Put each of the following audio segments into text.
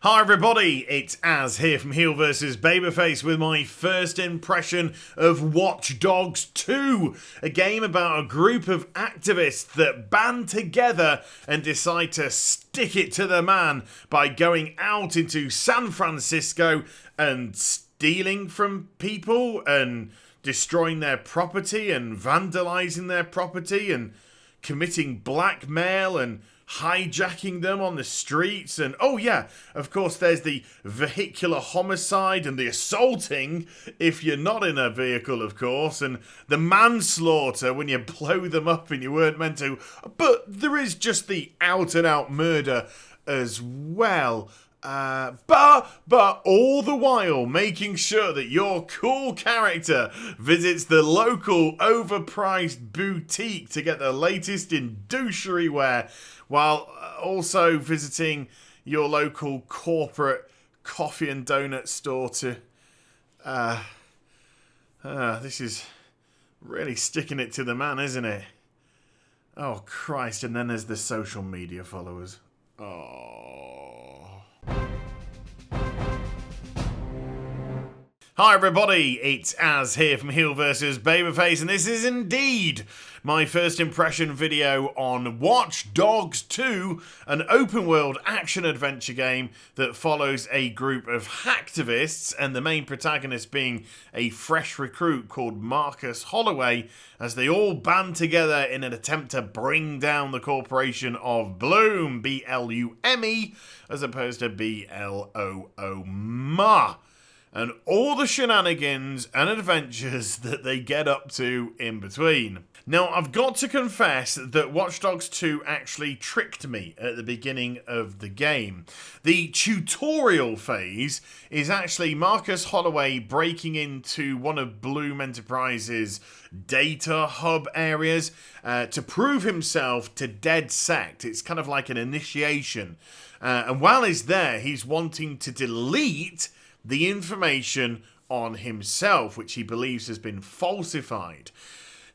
Hi everybody, it's Az here from HeelvsBabyface with my first impression of Watch Dogs 2, a game about a group of activists that band together and decide to stick it to the man by going out into San Francisco and stealing from people and destroying their property and vandalizing their property and committing blackmail and hijacking them on the streets. And oh yeah, of course there's the vehicular homicide and the assaulting if you're not in a vehicle, of course, and the manslaughter when you blow them up and you weren't meant to. But there is just the out and out murder as well. But all the while making sure that your cool character visits the local overpriced boutique to get the latest in douchery wear, while also visiting your local corporate coffee and donut store to... this is really sticking it to the man, isn't it? Oh, Christ, and then there's the social media followers. Oh... Hi everybody, it's Az here from HeelvsBabyface, and this is indeed my first impression video on Watch Dogs 2, an open-world action-adventure game that follows a group of hacktivists, and the main protagonist being a fresh recruit called Marcus Holloway, as they all band together in an attempt to bring down the corporation of Bloom, B-L-U-M-E, as opposed to B-L-O-O-M-A. And all the shenanigans and adventures that they get up to in between. Now, I've got to confess that Watch Dogs 2 actually tricked me at the beginning of the game. The tutorial phase is actually Marcus Holloway breaking into one of Bloom Enterprises' data hub areas to prove himself to DedSec. It's kind of like an initiation. And while he's there, he's wanting to delete the information on himself, which he believes has been falsified.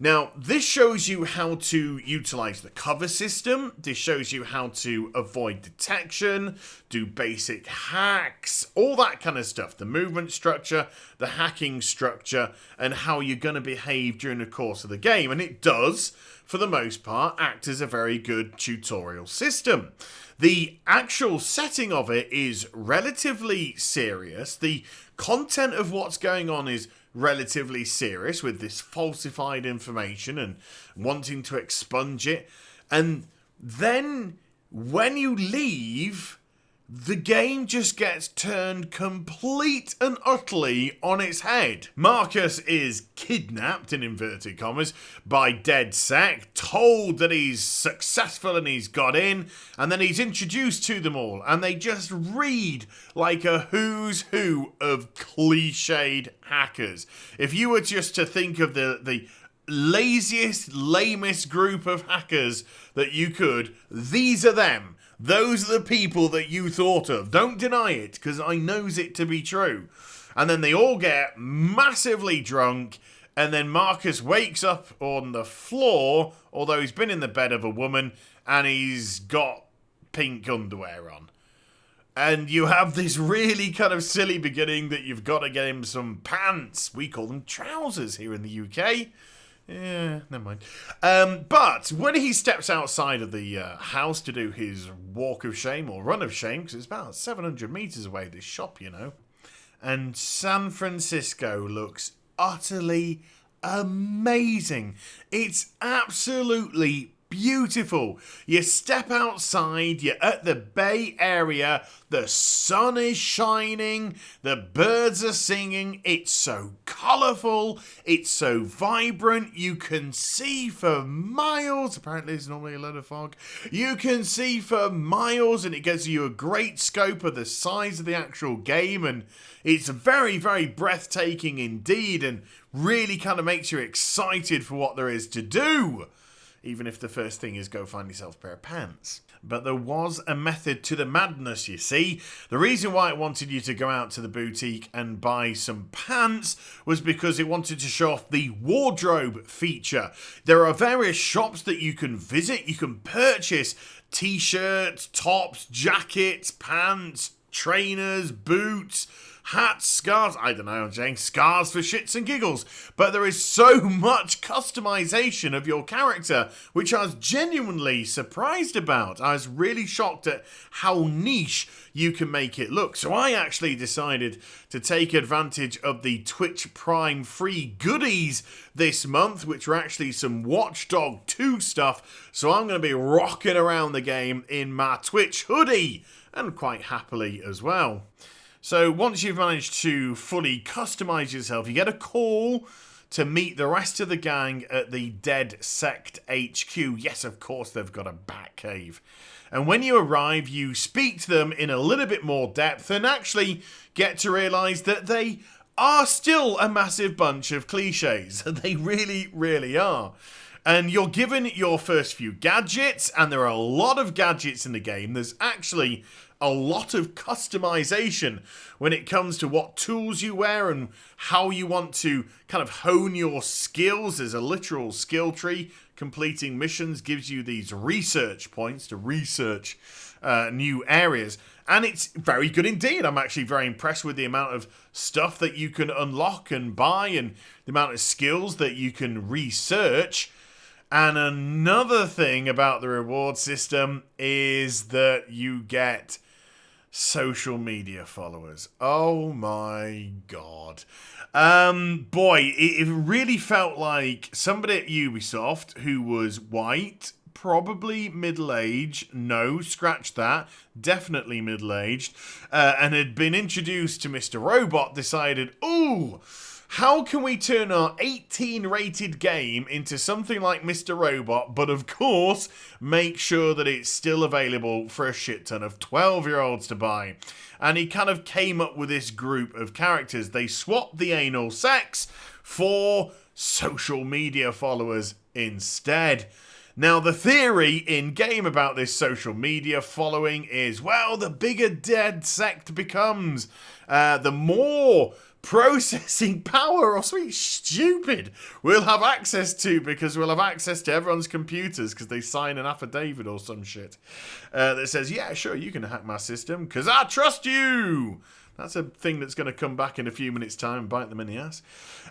Now, this shows you how to utilize the cover system. This shows you how to avoid detection, do basic hacks, all that kind of stuff. The movement structure, the hacking structure, and how you're going to behave during the course of the game. And it does, for the most part, act as a very good tutorial system. The actual setting of it is relatively serious. The content of what's going on is relatively serious, with this falsified information and wanting to expunge it. And then when you leave, the game just gets turned complete and utterly on its head. Marcus is kidnapped, in inverted commas, by DedSec, told that he's successful and he's got in, and then he's introduced to them all, and they just read like a who's who of cliched hackers. If you were just to think of the laziest, lamest group of hackers that you could, these are them. Those are the people that you thought of. Don't deny it, because I knows it to be true. And then they all get massively drunk, and then Marcus wakes up on the floor, although he's been in the bed of a woman, and he's got pink underwear on. And you have this really kind of silly beginning that you've got to get him some pants. We call them trousers here in the UK. Yeah, never mind. But when he steps outside of the house to do his walk of shame or run of shame, because it's about 700 meters away, this shop, you know, and San Francisco looks utterly amazing. It's absolutely beautiful. You step outside, you're at the Bay Area, the sun is shining, the birds are singing, it's so colourful, it's so vibrant, you can see for miles. Apparently there's normally a lot of fog. You can see for miles, and it gives you a great scope of the size of the actual game, and it's very, very breathtaking indeed, and really kind of makes you excited for what there is to do. Even if the first thing is go find yourself a pair of pants. But there was a method to the madness, you see. The reason why it wanted you to go out to the boutique and buy some pants was because it wanted to show off the wardrobe feature. There are various shops that you can visit. You can purchase t-shirts, tops, jackets, pants, trainers, boots, hats, scarves, I don't know, I'm saying scarves for shits and giggles, but there is so much customization of your character, which I was genuinely surprised about. I was really shocked at how niche you can make it look. So I actually decided to take advantage of the Twitch Prime free goodies this month, which are actually some Watch Dogs 2 stuff. So I'm going to be rocking around the game in my Twitch hoodie, and quite happily as well. So once you've managed to fully customize yourself, you get a call to meet the rest of the gang at the Dead Sect HQ. Yes, of course, they've got a Batcave. And when you arrive, you speak to them in a little bit more depth and actually get to realize that they are still a massive bunch of cliches. They really, really are. And you're given your first few gadgets, and there are a lot of gadgets in the game. There's actually a lot of customization when it comes to what tools you wear and how you want to kind of hone your skills. There's a literal skill tree. Completing missions gives you these research points to research new areas. And it's very good indeed. I'm actually very impressed with the amount of stuff that you can unlock and buy and the amount of skills that you can research. And another thing about the reward system is that you get social media followers. Oh my god. Boy, it really felt like somebody at Ubisoft who was white, probably middle-aged, no, scratch that, definitely middle-aged, and had been introduced to Mr. Robot, decided, ooh, how can we turn our 18-rated game into something like Mr. Robot, but of course, make sure that it's still available for a shit ton of 12-year-olds to buy? And he kind of came up with this group of characters. They swapped the anal sex for social media followers instead. Now, the theory in-game about this social media following is, well, the bigger Dead Sect becomes, the more processing power or something stupid we'll have access to, because we'll have access to everyone's computers because they sign an affidavit or some shit that says, yeah, sure, you can hack my system because I trust you. That's a thing that's going to come back in a few minutes' time and bite them in the ass.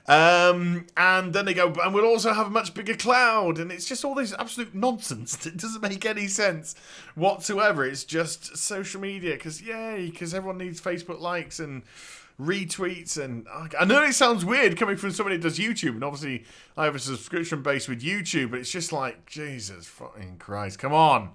And then they go, and we'll also have a much bigger cloud. And it's just all this absolute nonsense that doesn't make any sense whatsoever. It's just social media because, yay, because everyone needs Facebook likes and retweets. And I know it sounds weird coming from somebody that does YouTube. And obviously, I have a subscription base with YouTube. But it's just like, Jesus fucking Christ, come on.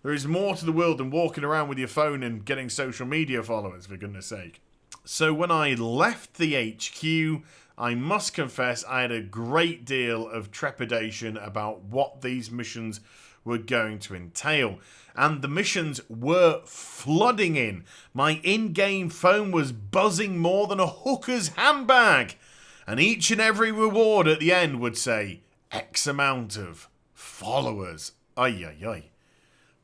There is more to the world than walking around with your phone and getting social media followers, for goodness sake. So when I left the HQ, I must confess I had a great deal of trepidation about what these missions were going to entail. And the missions were flooding in. My in-game phone was buzzing more than a hooker's handbag. And each and every reward at the end would say, X amount of followers. Ay, ay, ay.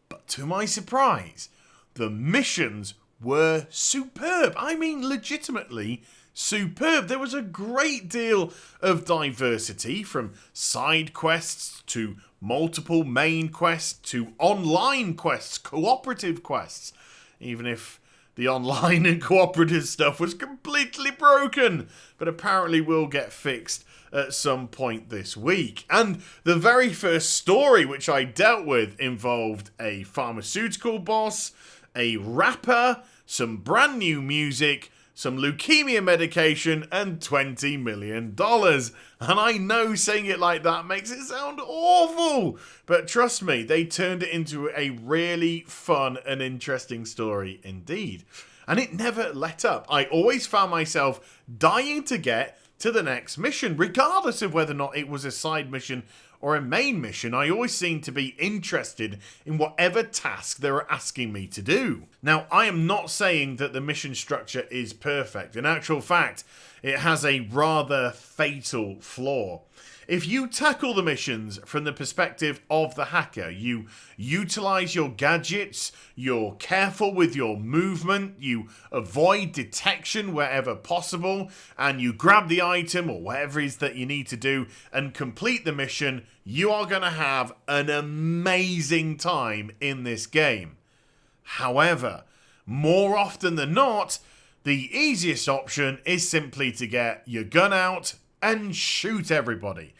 But to my surprise, the missions were superb. I mean, legitimately superb. There was a great deal of diversity, from side quests to multiple main quests to online quests, cooperative quests, even if the online and cooperative stuff was completely broken, but apparently will get fixed at some point this week. And the very first story which I dealt with involved a pharmaceutical boss, a rapper, some brand new music, some leukemia medication, and $20 million. And I know saying it like that makes it sound awful, but trust me, they turned it into a really fun and interesting story indeed. And it never let up. I always found myself dying to get to the next mission, regardless of whether or not it was a side mission or a main mission. I always seemed to be interested in whatever task they were asking me to do. Now, I am not saying that the mission structure is perfect. In actual fact, it has a rather fatal flaw. If you tackle the missions from the perspective of the hacker, you utilize your gadgets, you're careful with your movement, you avoid detection wherever possible, and you grab the item or whatever it is that you need to do and complete the mission, you are going to have an amazing time in this game. However, more often than not, the easiest option is simply to get your gun out and shoot everybody.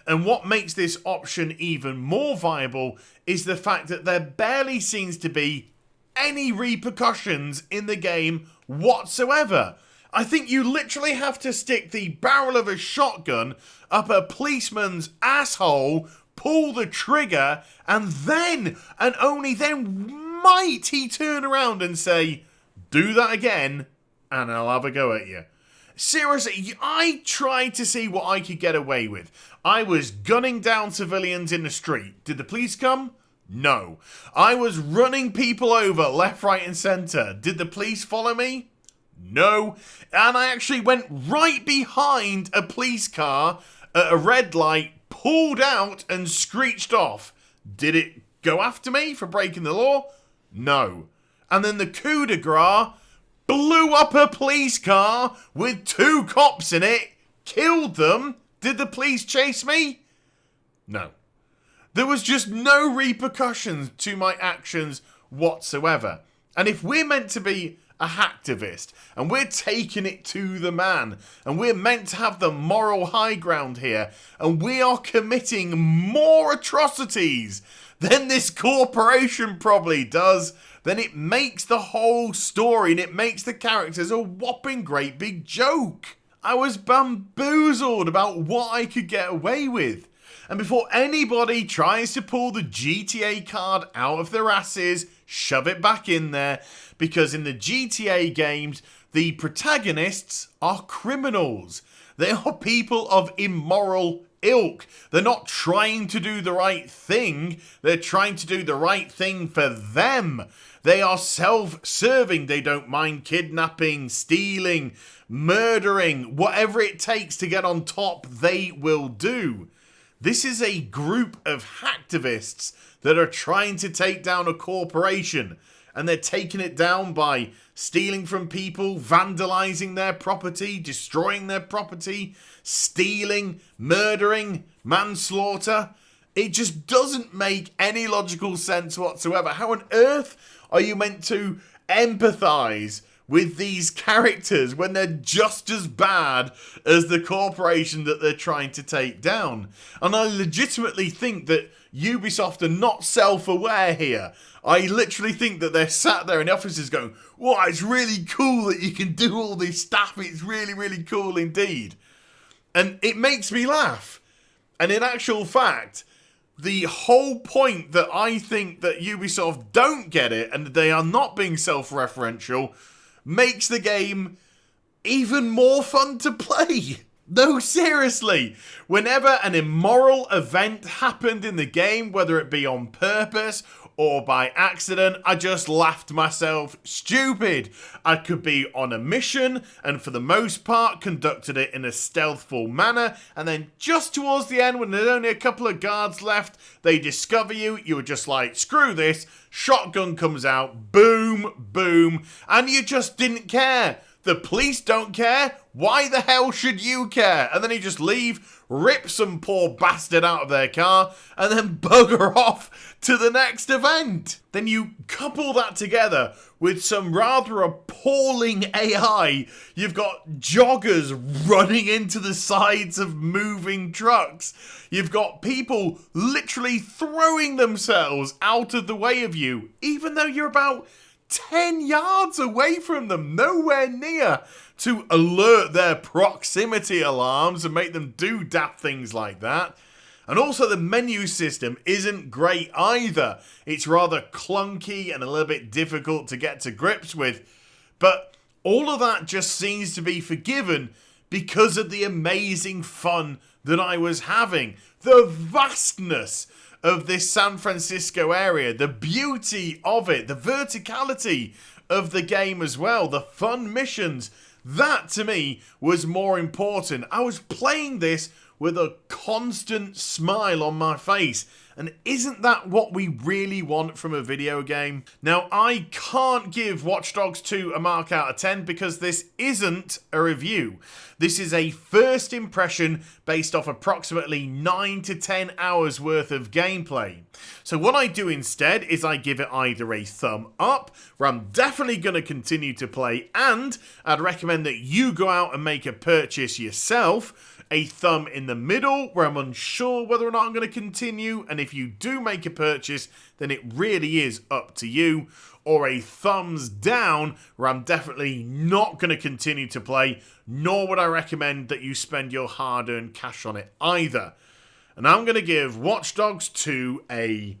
And what makes this option even more viable is the fact that there barely seems to be any repercussions in the game whatsoever. I think you literally have to stick the barrel of a shotgun up a policeman's asshole, pull the trigger, and then, and only then, might he turn around and say, do that again, and I'll have a go at you. Seriously, I tried to see what I could get away with. I was gunning down civilians in the street. Did the police come? No. I was running people over left, right, and centre. Did the police follow me? No. And I actually went right behind a police car at a red light, pulled out, and screeched off. Did it go after me for breaking the law? No. And then the coup de grace blew up a police car with 2 cops in it, killed them. Did the police chase me? No. There was just no repercussions to my actions whatsoever. And if we're meant to be a hacktivist, and we're taking it to the man, and we're meant to have the moral high ground here, and we are committing more atrocities than this corporation probably does, then it makes the whole story and it makes the characters a whopping great big joke. I was bamboozled about what I could get away with. And before anybody tries to pull the GTA card out of their asses, shove it back in there, because in the GTA games, the protagonists are criminals. They are people of immoral ilk. They're not trying to do the right thing. They're trying to do the right thing for them. They are self-serving. They don't mind kidnapping, stealing, murdering. Whatever it takes to get on top, they will do. This is a group of hacktivists that are trying to take down a corporation. And they're taking it down by stealing from people, vandalizing their property, destroying their property, stealing, murdering, manslaughter. It just doesn't make any logical sense whatsoever. How on earth are you meant to empathize with these characters when they're just as bad as the corporation that they're trying to take down? And I legitimately think that Ubisoft are not self-aware here. I literally think that they're sat there in the offices going, wow, it's really cool that you can do all this stuff. It's really, really cool indeed. And it makes me laugh. And in actual fact, the whole point that I think that Ubisoft don't get it and they are not being self-referential makes the game even more fun to play. No, seriously. Whenever an immoral event happened in the game, whether it be on purpose or by accident, I just laughed myself stupid. I could be on a mission and for the most part conducted it in a stealthful manner, and then just towards the end when there's only a couple of guards left, they discover you, you were just like, screw this, shotgun comes out, boom, boom, and you just didn't care. The police don't care. Why the hell should you care? And then you just leave, rip some poor bastard out of their car, and then bugger off to the next event. Then you couple that together with some rather appalling AI. You've got joggers running into the sides of moving trucks. You've got people literally throwing themselves out of the way of you, even though you're about 10 yards away from them, nowhere near, to alert their proximity alarms and make them do daft things like that. And also the menu system isn't great either. It's rather clunky and a little bit difficult to get to grips with. But all of that just seems to be forgiven because of the amazing fun that I was having. The vastness of this San Francisco area, the beauty of it, the verticality of the game as well, the fun missions, that to me was more important. I was playing this with a constant smile on my face, And isn't that what we really want from a video game? Now, I can't give Watch Dogs 2 a mark out of 10 because this isn't a review. This is a first impression based off approximately 9 to 10 hours worth of gameplay. So what I do instead is I give it either a thumb up, where I'm definitely going to continue to play, and I'd recommend that you go out and make a purchase yourself, a thumb in the middle, where I'm unsure whether or not I'm going to continue, and if you do make a purchase, then it really is up to you, or a thumbs down, where I'm definitely not going to continue to play, nor would I recommend that you spend your hard-earned cash on it either. And I'm going to give Watch Dogs 2 a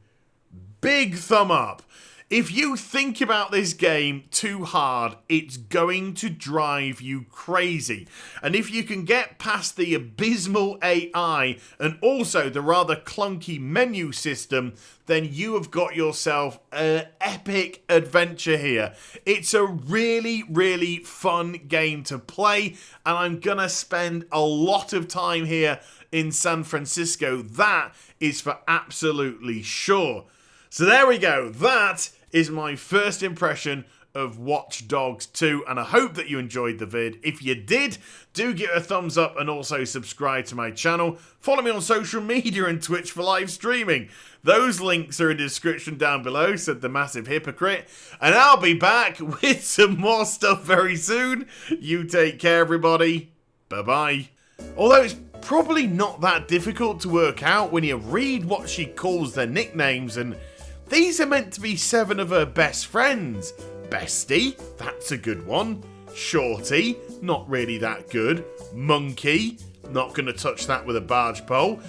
big thumb up. If you think about this game too hard, it's going to drive you crazy. And if you can get past the abysmal AI and also the rather clunky menu system, then you have got yourself an epic adventure here. It's a really, really fun game to play, and I'm gonna spend a lot of time here in San Francisco. That is for absolutely sure. So there we go. That is my first impression of Watch Dogs 2, and I hope that you enjoyed the vid. If you did, do give it a thumbs up and also subscribe to my channel. Follow me on social media and Twitch for live streaming. Those links are in the description down below, said the massive hypocrite. And I'll be back with some more stuff very soon. You take care, everybody. Bye-bye. Although it's probably not that difficult to work out when you read what she calls their nicknames, and these are meant to be 7 of her best friends. Bestie, that's a good one. Shorty, not really that good. Monkey, not going to touch that with a barge pole.